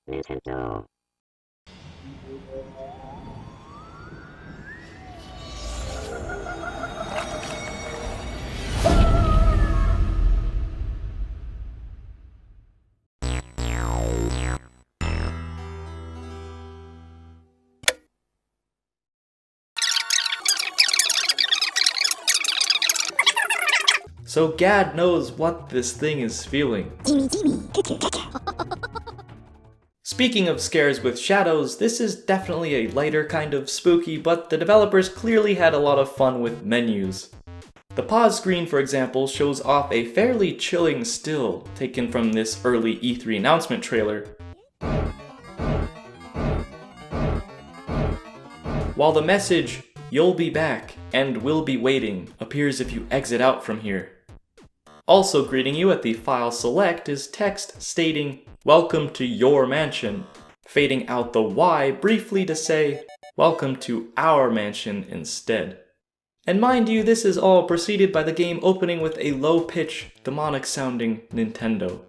Nintendo. So Gad knows what this thing is feeling. Speaking of scares with shadows, this is definitely a lighter kind of spooky, but the developers clearly had a lot of fun with menus. The pause screen, for example, shows off a fairly chilling still taken from this early E3 announcement trailer. While the message, "You'll be back and we'll be waiting," appears if you exit out from here. Also greeting you at the file select is text stating, "Welcome to your mansion," fading out the Y briefly to say, "Welcome to our mansion" instead. And mind you, this is all preceded by the game opening with a low-pitch, demonic-sounding Nintendo.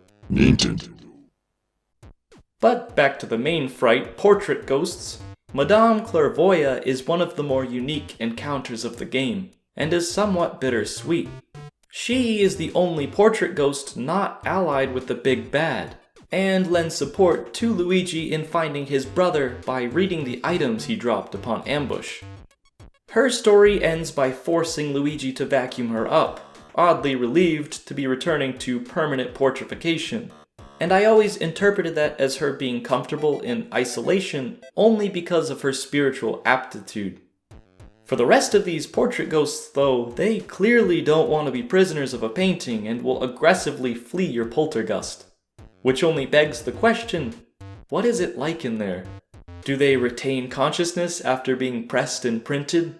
But back to the main fright, portrait ghosts. Madame Clairvoyant is one of the more unique encounters of the game, and is somewhat bittersweet. She is the only portrait ghost not allied with the big bad, and lends support to Luigi in finding his brother by reading the items he dropped upon ambush. Her story ends by forcing Luigi to vacuum her up, oddly relieved to be returning to permanent portrification, and I always interpreted that as her being comfortable in isolation only because of her spiritual aptitude. For the rest of these portrait ghosts though, they clearly don't want to be prisoners of a painting and will aggressively flee your poltergust. Which only begs the question, what is it like in there? Do they retain consciousness after being pressed and printed?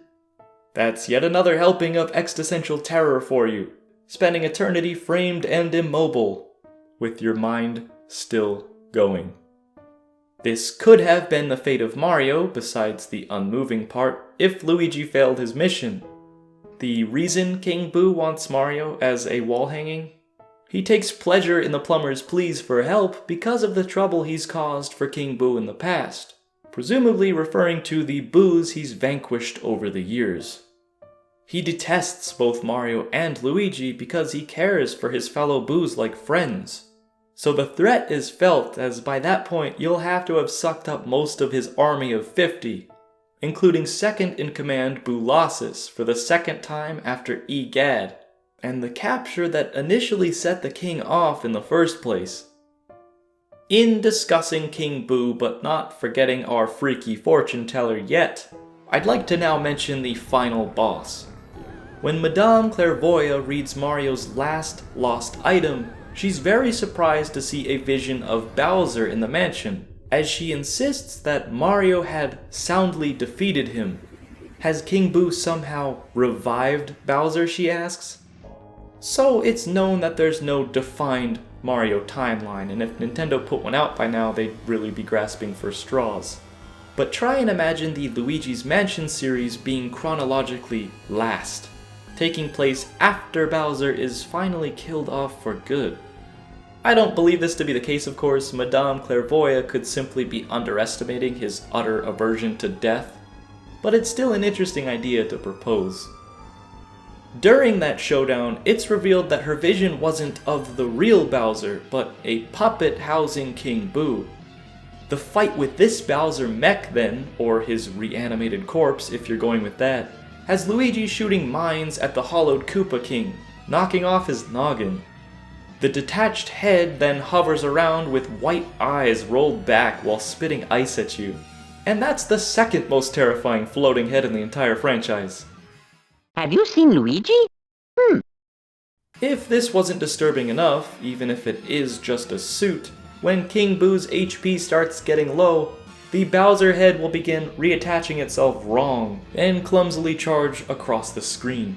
That's yet another helping of existential terror for you, spending eternity framed and immobile, with your mind still going. This could have been the fate of Mario, besides the unmoving part, if Luigi failed his mission. The reason King Boo wants Mario as a wall hanging? He takes pleasure in the plumber's pleas for help because of the trouble he's caused for King Boo in the past, presumably referring to the Boos he's vanquished over the years. He detests both Mario and Luigi because he cares for his fellow Boos like friends. So the threat is felt, as by that point you'll have to have sucked up most of his army of 50, including second in command Boolossus for the second time after Egad, and the capture that initially set the king off in the first place. In discussing King Boo but not forgetting our freaky fortune teller yet, I'd like to now mention the final boss. When Madame Clairvoyant reads Mario's last lost item, she's very surprised to see a vision of Bowser in the mansion, as she insists that Mario had soundly defeated him. Has King Boo somehow revived Bowser, she asks? So it's known that there's no defined Mario timeline, and if Nintendo put one out by now, they'd really be grasping for straws. But try and imagine the Luigi's Mansion series being chronologically last, taking place after Bowser is finally killed off for good. I don't believe this to be the case, of course. Madame Clairvoyant could simply be underestimating his utter aversion to death, but it's still an interesting idea to propose. During that showdown, it's revealed that her vision wasn't of the real Bowser, but a puppet housing King Boo. The fight with this Bowser mech then, or his reanimated corpse if you're going with that, has Luigi shooting mines at the hollowed Koopa King, knocking off his noggin. The detached head then hovers around with white eyes rolled back while spitting ice at you. And that's the second most terrifying floating head in the entire franchise. Have you seen Luigi? If this wasn't disturbing enough, even if it is just a suit, when King Boo's HP starts getting low, the Bowser head will begin reattaching itself wrong and clumsily charge across the screen.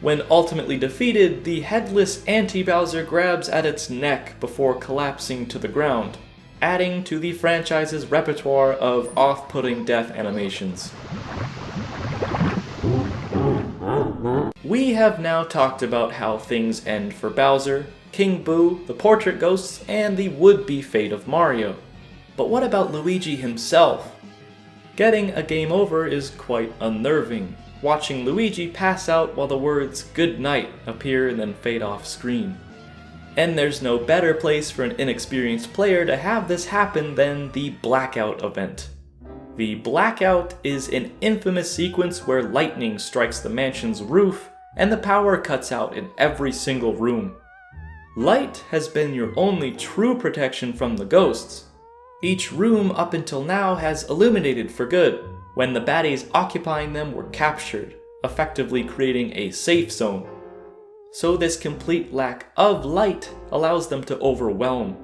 When ultimately defeated, the headless anti-Bowser grabs at its neck before collapsing to the ground, adding to the franchise's repertoire of off-putting death animations. We have now talked about how things end for Bowser, King Boo, the portrait ghosts, and the would-be fate of Mario. But what about Luigi himself? Getting a game over is quite unnerving, watching Luigi pass out while the words "good night" appear and then fade off screen. And there's no better place for an inexperienced player to have this happen than the Blackout event. The Blackout is an infamous sequence where lightning strikes the mansion's roof and the power cuts out in every single room. Light has been your only true protection from the ghosts. Each room up until now has illuminated for good, when the baddies occupying them were captured, effectively creating a safe zone. So this complete lack of light allows them to overwhelm.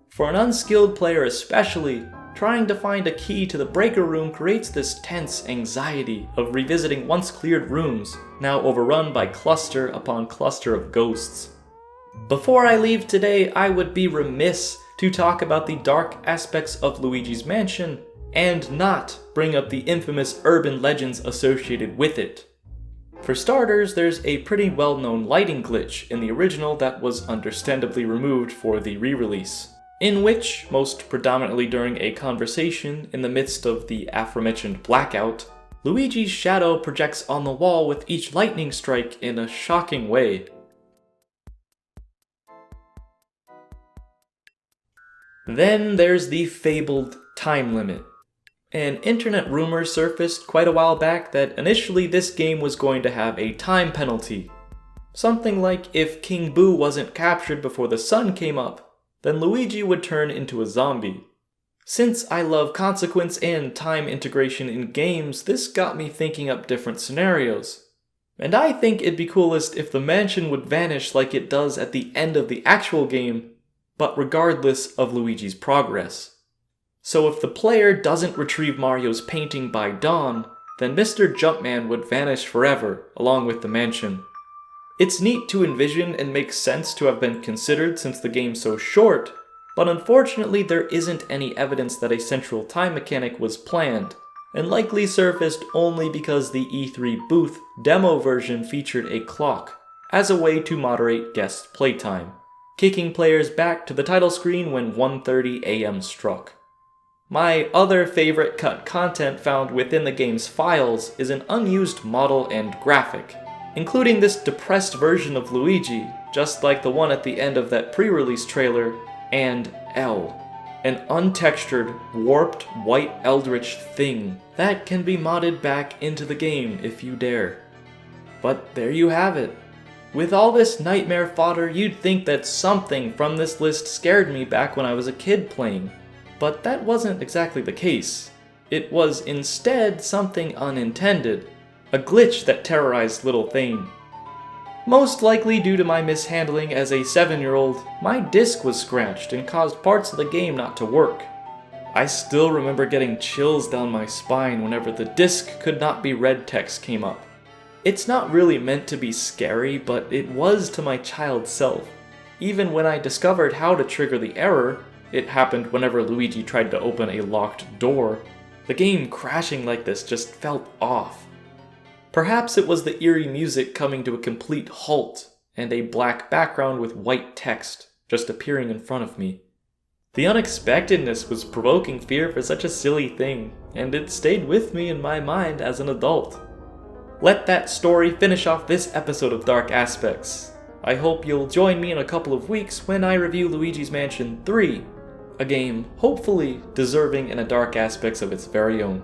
For an unskilled player especially, trying to find a key to the breaker room creates this tense anxiety of revisiting once cleared rooms, now overrun by cluster upon cluster of ghosts. Before I leave today, I would be remiss to talk about the dark aspects of Luigi's Mansion and not bring up the infamous urban legends associated with it. For starters, there's a pretty well-known lighting glitch in the original that was understandably removed for the re-release, in which, most predominantly during a conversation in the midst of the aforementioned blackout, Luigi's shadow projects on the wall with each lightning strike in a shocking way. Then there's the fabled time limit. An internet rumor surfaced quite a while back that initially this game was going to have a time penalty. Something like if King Boo wasn't captured before the sun came up, then Luigi would turn into a zombie. Since I love consequence and time integration in games, this got me thinking up different scenarios. And I think it'd be coolest if the mansion would vanish like it does at the end of the actual game, but regardless of Luigi's progress. So if the player doesn't retrieve Mario's painting by dawn, then Mr. Jumpman would vanish forever, along with the mansion. It's neat to envision and makes sense to have been considered since the game's so short, but unfortunately there isn't any evidence that a central time mechanic was planned, and likely surfaced only because the E3 booth demo version featured a clock, as a way to moderate guest playtime, kicking players back to the title screen when 1:30 AM struck. My other favorite cut content found within the game's files is an unused model and graphic, including this depressed version of Luigi, just like the one at the end of that pre-release trailer, and L, an untextured, warped, white eldritch thing that can be modded back into the game if you dare. But there you have it. With all this nightmare fodder, you'd think that something from this list scared me back when I was a kid playing. But that wasn't exactly the case. It was instead something unintended, a glitch that terrorized little Thane. Most likely due to my mishandling as a 7-year-old, my disc was scratched and caused parts of the game not to work. I still remember getting chills down my spine whenever the disc could not be read text came up. It's not really meant to be scary, but it was to my child self. Even when I discovered how to trigger the error, it happened whenever Luigi tried to open a locked door, the game crashing like this just felt off. Perhaps it was the eerie music coming to a complete halt, and a black background with white text just appearing in front of me. The unexpectedness was provoking fear for such a silly thing, and it stayed with me in my mind as an adult. Let that story finish off this episode of Dark Aspects. I hope you'll join me in a couple of weeks when I review Luigi's Mansion 3, a game hopefully deserving in a dark aspects of its very own.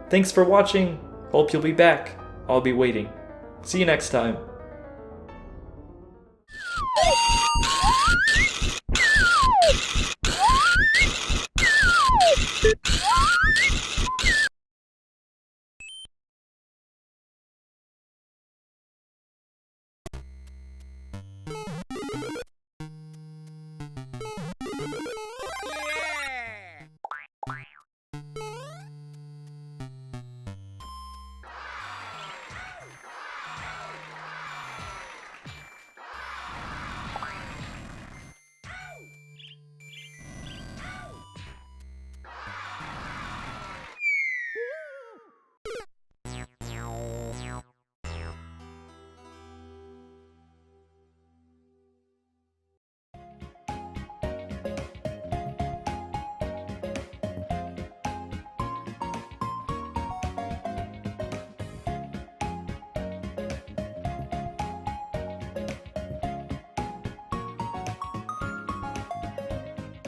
Thanks for watching, hope you'll be back, I'll be waiting. See you next time.